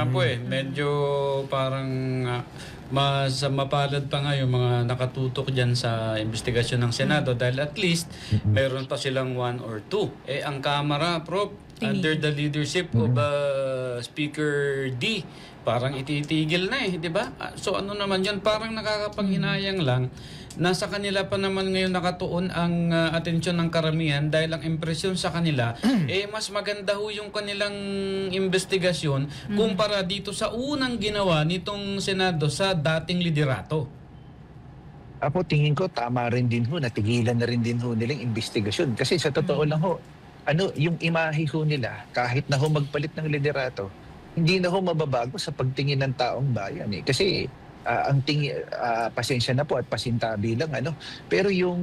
nga po medyo parang mas mapalad pa nga yung mga nakatutok dyan sa investigasyon ng Senado dahil at least meron pa silang 1 or 2. Ang Kamara, Prof, under the leadership of Speaker D, parang ititigil na di ba? So ano naman yun, parang nakakapanghinayang lang. Nasa kanila pa naman ngayon nakatuon ang atensyon ng karamihan dahil ang impresyon sa kanila, mas maganda ho yung kanilang investigasyon kumpara dito sa unang ginawa nitong Senado sa dating liderato. Ako tingin ko tama rin din ho, natigilan na rin din ho nilang investigasyon. Kasi sa totoo lang ho, yung imahe ho nila, kahit na ho magpalit ng liderato, hindi na ho mababago sa pagtingin ng taong bayan Kasi ang pasensya na po at pasintabi lang pero yung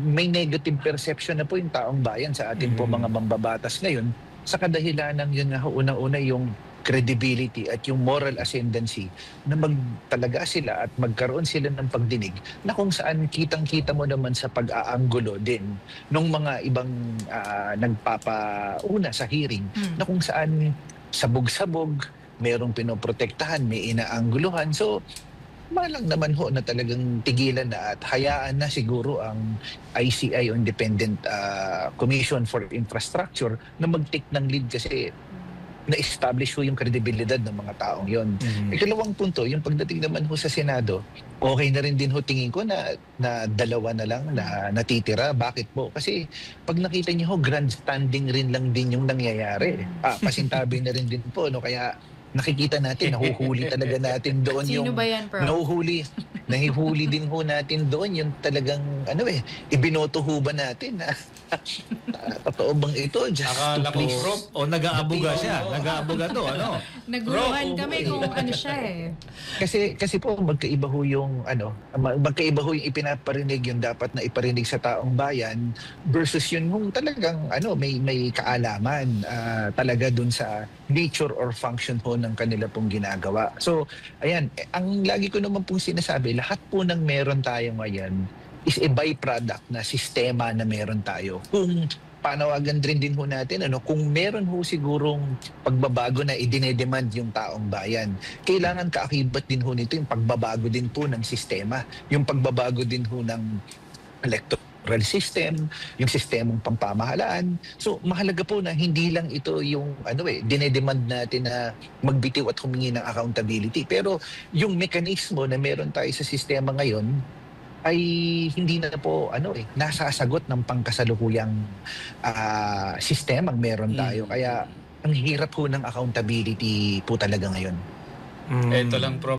may negative perception na po yung taong bayan sa atin po mga mambabatas ngayon sa kadahilanan yun nga unang-una yung credibility at yung moral ascendancy na magtalaga sila at magkaroon sila ng pagdinig na kung saan kitang-kita mo naman sa pag-aanggulo din ng mga ibang nagpapauna sa hearing na kung saan sabog-sabog, merong pinoprotektahan, may inaangguluhan. So, malang naman ho na talagang tigilan na at hayaan na siguro ang ICI o Independent Commission for Infrastructure na mag-take ng lead kasi na-establish ho yung kredibilidad ng mga taong yon. Ikalawang punto, yung pagdating naman ho sa Senado, okay na rin din ho tingin ko na dalawa na lang na natitira. Bakit po? Kasi pag nakita niyo ho, grandstanding rin lang din yung nangyayari. Pasintabi na rin din po. Kaya nakikita natin, nahuhuli talaga natin doon Sino ba yan, Prof? Nahihuli din ho natin doon yung talagang, ibinoto ho ba natin totoo bang ito? Just Akala to please. Prof, nag-aabuga siya. Nag-aabuga to, Naguluhan kami kung ano siya Kasi po magkaiba ho yung magkaiba ho yung ipinaparinig yung dapat na iparinig sa taong bayan versus yun kung talagang may kaalaman talaga dun sa nature or function ho ng kanila pong ginagawa. So, ayan, ang lagi ko naman pong sinasabi, lahat po ng meron tayo ngayon is a byproduct na sistema na meron tayo. Kung panawagan rin din ho natin, kung meron ho sigurong pagbabago na idinedemand yung taong bayan, kailangan kaakibat din ho nito yung pagbabago din po ng sistema, yung pagbabago din ho ng electoral system, yung sistemang pampamahalaan. So, mahalaga po na hindi lang ito yung dinedemand natin na magbitiw at humingi ng accountability. Pero yung mekanismo na meron tayo sa sistema ngayon ay hindi na po nasasagot ng pangkasalukuyang sistemang meron tayo. Kaya ang hirap po ng accountability po talaga ngayon. Ito lang, Prof.